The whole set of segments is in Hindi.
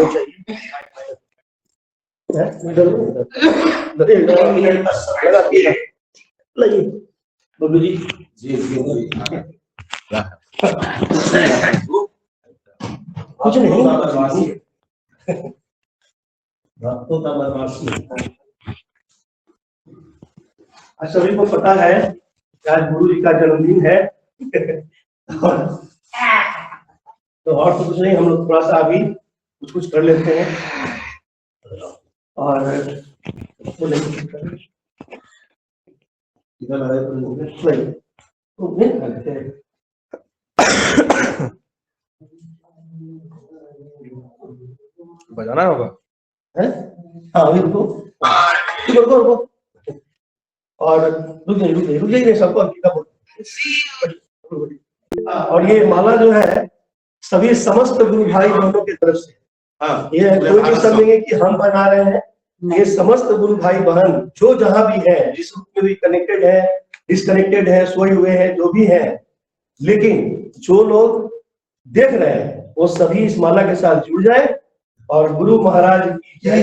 होनी चाहिए। बबलू जी कुछ नहीं, सभी को पता है आज गुरु जी का जन्मदिन है। तो और तो कुछ नहीं, हम लोग थोड़ा सा अभी कुछ कर लेते हैं और बजाना होगा। हाँ अभी रुको रुको रुको और रुक जाइए सबको। और ये माला जो है सभी समस्त गुरु भाई बहनों की तरफ से, ये कोई भी सब नहीं है कि हम बना रहे हैं, ये समस्त गुरु भाई बहन जो जहां भी है, जिस रूप में भी कनेक्टेड है, डिस्कनेक्टेड है, सोए हुए हैं, जो भी है, लेकिन जो लोग देख रहे हैं वो सभी इस माला के साथ जुड़ जाए और गुरु महाराज की जय।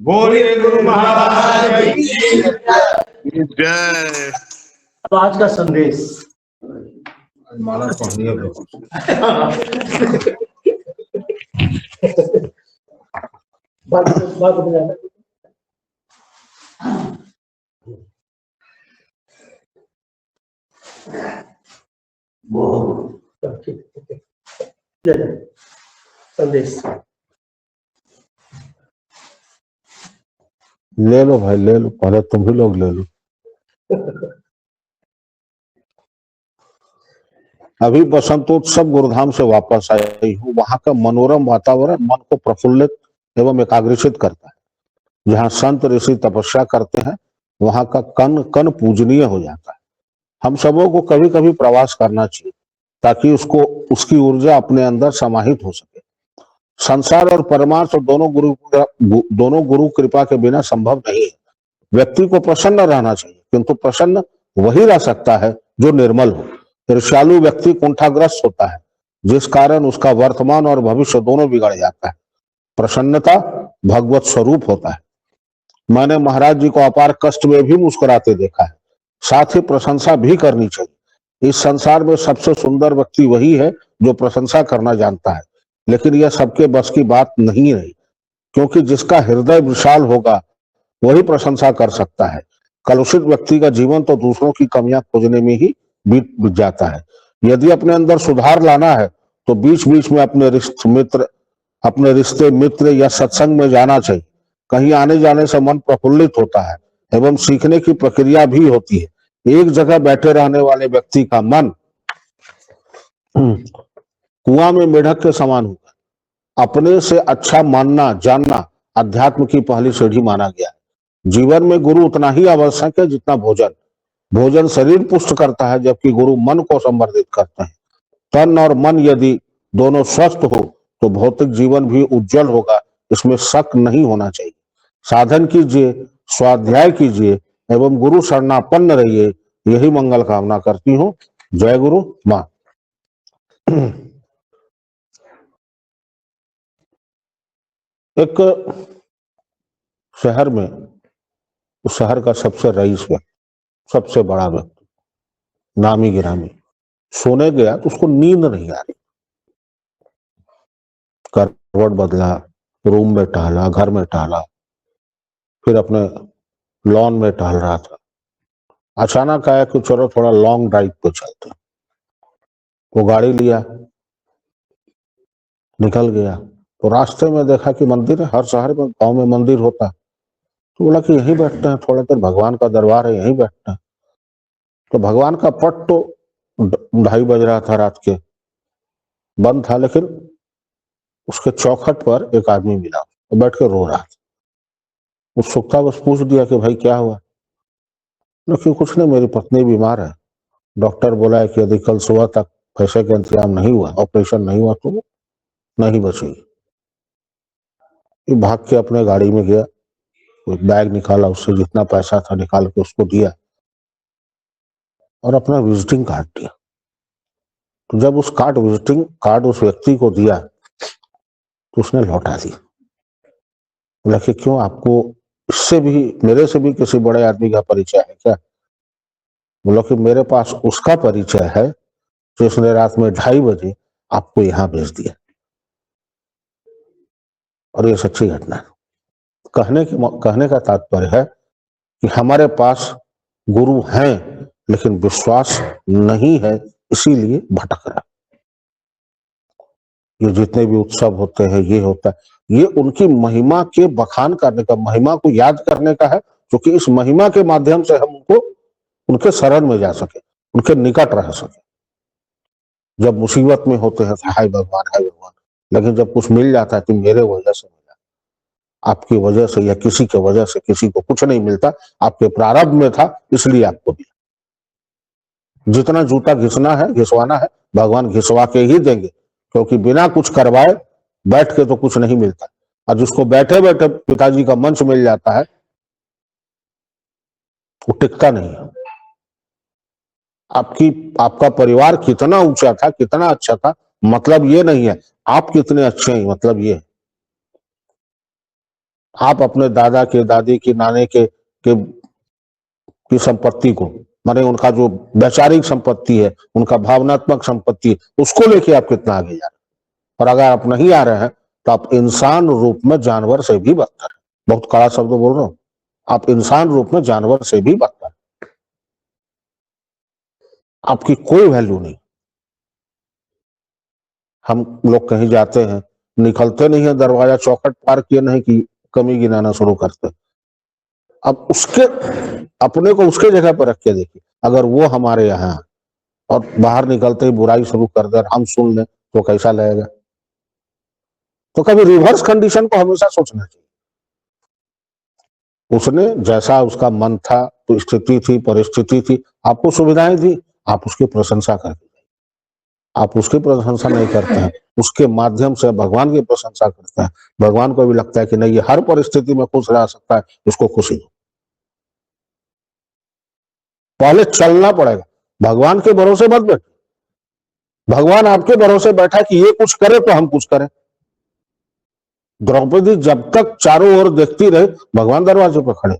बोलिए गुरु महाराज की जय। अब आज का संदेश माला पढ़नी है बात बजाना। संदेश ले लो भाई, ले लो, पहले तुम भी लोग ले लो। अभी बसंतोत्सव गुरुधाम से वापस आई हूँ। वहां का मनोरम वातावरण मन को प्रफुल्लित एवं एकाग्रचित करता है। जहाँ संत ऋषि तपस्या करते हैं वहां का कण कण पूजनीय हो जाता है। हम सबों को कभी कभी प्रवास करना चाहिए ताकि उसकी ऊर्जा अपने अंदर समाहित हो सके। संसार और परमार्थ दोनों गुरु कृपा के बिना संभव नहीं है। व्यक्ति को प्रसन्न रहना चाहिए, किंतु प्रसन्न वही रह सकता है जो निर्मल हो। ईर्ष्यालु व्यक्ति कुंठाग्रस्त होता है, जिस कारण उसका वर्तमान और भविष्य दोनों बिगड़ जाता है। प्रसन्नता भगवत स्वरूप होता है। मैंने महाराज जी को अपार कष्ट में भी मुस्कुराते देखा है। साथ ही प्रशंसा भी करनी चाहिए। इस संसार में सबसे सुंदर व्यक्ति वही है जो प्रशंसा करना जानता है, लेकिन यह सबके बस की बात नहीं रही, क्योंकि जिसका हृदय विशाल होगा वही प्रशंसा कर सकता है। कलुषित व्यक्ति का जीवन तो दूसरों की कमियां खोजने में ही बीत जाता है। यदि अपने अंदर सुधार लाना है तो बीच बीच में अपने रिश्ते मित्र या सत्संग में जाना चाहिए। कहीं आने जाने से मन प्रफुल्लित होता है एवं सीखने की प्रक्रिया भी होती है। एक जगह बैठे रहने वाले व्यक्ति का मन कुआं में मेढक के समान होगा। अपने से अच्छा मानना जानना अध्यात्म की पहली सीढ़ी माना गया है। जीवन में गुरु उतना ही आवश्यक है जितना भोजन। भोजन शरीर पुष्ट करता है, जबकि गुरु मन को संवर्धित करते हैं। तन और मन यदि दोनों स्वस्थ हो तो भौतिक जीवन भी उज्जवल होगा, इसमें शक नहीं होना चाहिए। साधन कीजिए, स्वाध्याय कीजिए एवं गुरु शरणापन्न रहिए, यही मंगल कामना करती हूँ। जय गुरु मां। एक शहर में उस शहर का सबसे रईस व्यक्ति, सबसे बड़ा व्यक्ति, नामी गिरामी, सोने गया तो उसको नींद नहीं आ रही। करवट बदला, रूम में टहला, घर में टहला, फिर अपने लॉन में टहल रहा था। अचानक आया कि चलो थोड़ा लॉन्ग ड्राइव पे चलते हैं। वो गाड़ी लिया, निकल गया। तो रास्ते में देखा कि मंदिर है, हर शहर में गांव में मंदिर होता है। तो बोला कि यहीं बैठते हैं, थोड़ा देर भगवान का दरबार है, यहीं बैठते हैं। तो भगवान का पट तो 2:30 बज रहा था रात के, बंद था, लेकिन उसके चौखट पर एक आदमी मिला, वो बैठ के रो रहा था। उत्सुकता बस पूछ दिया कि भाई क्या हुआ? लेकिन कुछ नहीं, मेरी पत्नी बीमार है, डॉक्टर बोला है कि यदि कल सुबह तक पैसे का इंतजाम नहीं हुआ, ऑपरेशन नहीं हुआ, तो नहीं बचेगी। ये भाग के अपने गाड़ी में गया, एक बैग निकाला, उससे जितना पैसा था निकाल के उसको दिया और अपना विजिटिंग कार्ड दिया। तो जब उस विजिटिंग कार्ड उस व्यक्ति को दिया तो उसने लौटा दिया। बोला कि क्यों, आपको इससे भी, मेरे से भी किसी बड़े आदमी का परिचय है क्या? बोला कि मेरे पास उसका परिचय है जो उसने रात में 2:30 बजे आपको यहां भेज दिया। और ये सच्ची घटना है। कहने का तात्पर्य है कि हमारे पास गुरु हैं लेकिन विश्वास नहीं है, इसीलिए भटक रहा। ये जितने भी उत्सव होते हैं, ये होता है, ये उनकी महिमा के बखान करने का, महिमा को याद करने का है, क्योंकि इस महिमा के माध्यम से हम उनको, उनके शरण में जा सके, उनके निकट रह सके। जब मुसीबत में होते हैं हाय भगवान, हाय भगवान, लेकिन जब कुछ मिल जाता है तो मेरे वजह से मिला, आपकी वजह से या किसी के वजह से किसी को कुछ नहीं मिलता, आपके प्रारब्ध में था इसलिए आपको मिला। जितना जूता घिसना है, घिसवाना है, भगवान घिसवा के ही देंगे, क्योंकि बिना कुछ करवाए बैठ के तो कुछ नहीं मिलता। और जिसको बैठे बैठे पिताजी का मंच मिल जाता है वो टिकता नहीं है। आपका परिवार कितना ऊंचा था, कितना अच्छा था, मतलब ये नहीं है आप कितने अच्छे हैं, मतलब ये है आप अपने दादा के, दादी के, नाने के की संपत्ति को, माने उनका जो वैचारिक संपत्ति है, उनका भावनात्मक संपत्ति है, उसको लेके आप कितना आगे जा रहे हैं। और अगर आप नहीं आ रहे हैं तो आप इंसान रूप में जानवर से भी बदतर है। बहुत कड़ा शब्द बोल रहा हूं, आप इंसान रूप में जानवर से भी बदतर, आपकी कोई वैल्यू नहीं। हम लोग कहीं जाते हैं, निकलते नहीं है दरवाजा चौखट पार किए नहीं कि कमी गिनाना शुरू करते। अब उसके अपने को उसके जगह पर रख के देखिए, अगर वो हमारे यहाँ और बाहर निकलते ही बुराई शुरू कर दे, हम सुन लें तो कैसा लगेगा? तो कभी रिवर्स कंडीशन को हमेशा सोचना चाहिए। उसने जैसा उसका मन था, तो स्थिति थी, परिस्थिति थी, आपको सुविधाएं दी, आप उसकी प्रशंसा करते, आप उसकी प्रशंसा नहीं करते हैं, उसके माध्यम से भगवान की प्रशंसा करते हैं। भगवान को भी लगता है कि नहीं, ये हर परिस्थिति में खुश रह सकता है, इसको खुशी दो। पहले चलना पड़ेगा, भगवान के भरोसे मत बैठो। भगवान आपके भरोसे बैठा कि ये कुछ करे तो हम कुछ करें। द्रौपदी जब तक चारों ओर देखती रहे, भगवान दरवाजे पर खड़े।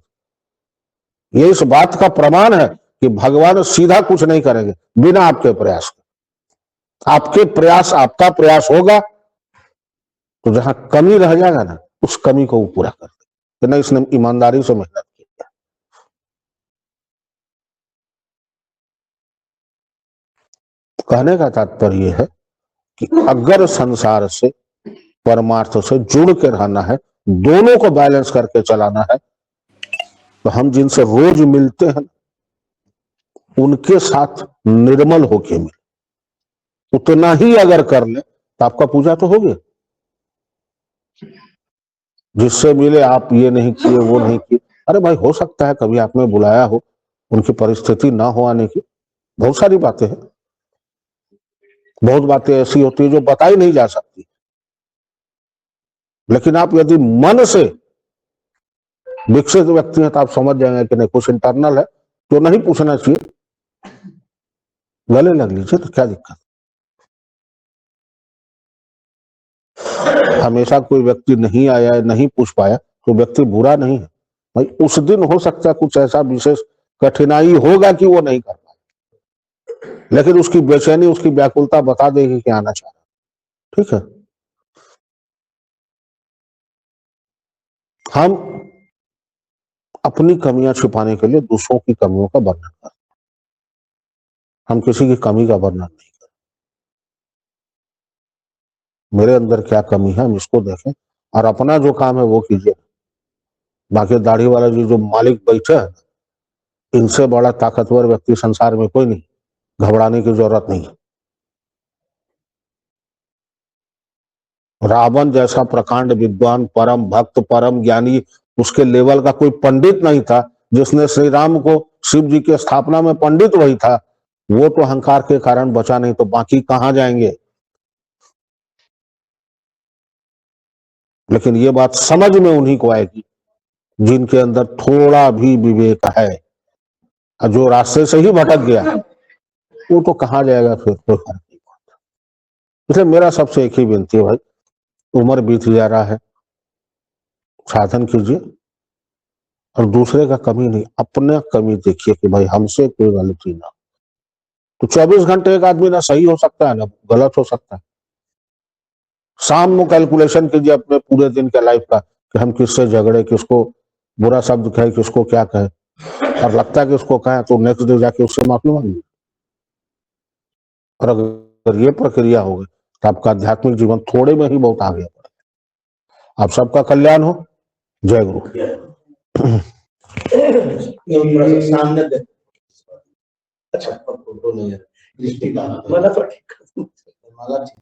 ये इस बात का प्रमाण है कि भगवान सीधा कुछ नहीं करेंगे बिना आपके प्रयास के। आपका प्रयास होगा तो जहां कमी रह जाएगा ना, उस कमी को वो पूरा कर दे। नहीं, इसने ईमानदारी से मेहनत की है। कहने का तात्पर्य यह है कि अगर संसार से, परमार्थ से जुड़ के रहना है, दोनों को बैलेंस करके चलाना है, तो हम जिनसे रोज मिलते हैं उनके साथ निर्मल होके मिले, उतना ही अगर कर ले तो आपका पूजा तो हो गया। जिससे मिले आप ये नहीं किए, वो नहीं किए, अरे भाई हो सकता है कभी आपने बुलाया हो, उनकी परिस्थिति ना हो आने की, बहुत सारी बातें हैं, बहुत बातें ऐसी होती है जो बताई नहीं जा सकती। लेकिन आप यदि मन से विकसित व्यक्ति हैं तो आप समझ जाएंगे कि नहीं, कुछ इंटरनल है तो नहीं पूछना चाहिए, गले लग लीजिए, तो क्या दिक्कत। हमेशा कोई व्यक्ति नहीं आया, नहीं पूछ पाया तो व्यक्ति बुरा नहीं है, भाई उस दिन हो सकता है कुछ ऐसा विशेष कठिनाई होगा कि वो नहीं कर पाए, लेकिन उसकी बेचैनी, उसकी व्याकुलता बता देगी कि आना चाह रहा। ठीक है, हम अपनी कमियां छिपाने के लिए दूसरों की कमियों का वर्णन करते हैं, हम किसी की कमी का वर्णन नहीं करते। मेरे अंदर क्या कमी है हम इसको देखें और अपना जो काम है वो कीजिए। बाकी दाढ़ी वाला जी जो मालिक बैठे हैं, इनसे बड़ा ताकतवर व्यक्ति संसार में कोई नहीं, घबराने की जरूरत नहीं है। रावण जैसा प्रकांड विद्वान, परम भक्त, परम ज्ञानी, उसके लेवल का कोई पंडित नहीं था। जिसने श्री राम को शिव जी की स्थापना में पंडित वही था, वो तो अहंकार के कारण बचा नहीं, तो बाकी कहां जाएंगे। लेकिन ये बात समझ में उन्हीं को आएगी जिनके अंदर थोड़ा भी विवेक है। और जो रास्ते से ही भटक गया वो तो कहां जाएगा, फिर कोई फर्क नहीं पड़ता। इसलिए मेरा सबसे एक ही विनती है भाई, उम्र बीत जा रहा है, साधन कीजिए और दूसरे का कमी नहीं, अपने कमी देखिए कि भाई हमसे कोई गलती ना। तो 24 घंटे एक आदमी ना सही हो सकता है ना गलत हो सकता है। शाम में कैलकुलेशन कीजिए अपने पूरे दिन के लाइफ का कि हम किससे झगड़े, किसको बुरा शब्द कहे, किसको क्या कहे, और लगता है कि उसको कहे तो नेक्स्ट डे जाके उससे माफी मांगिए। और अगर ये प्रक्रिया होगी तो आपका आध्यात्मिक जीवन थोड़े में ही बहुत आगे बढ़ेगा। आप सबका कल्याण हो। जय गुरु। सामने दे। अच्छा फोटो नहीं है, दृष्टि का माला तो ठीक। माला ठीक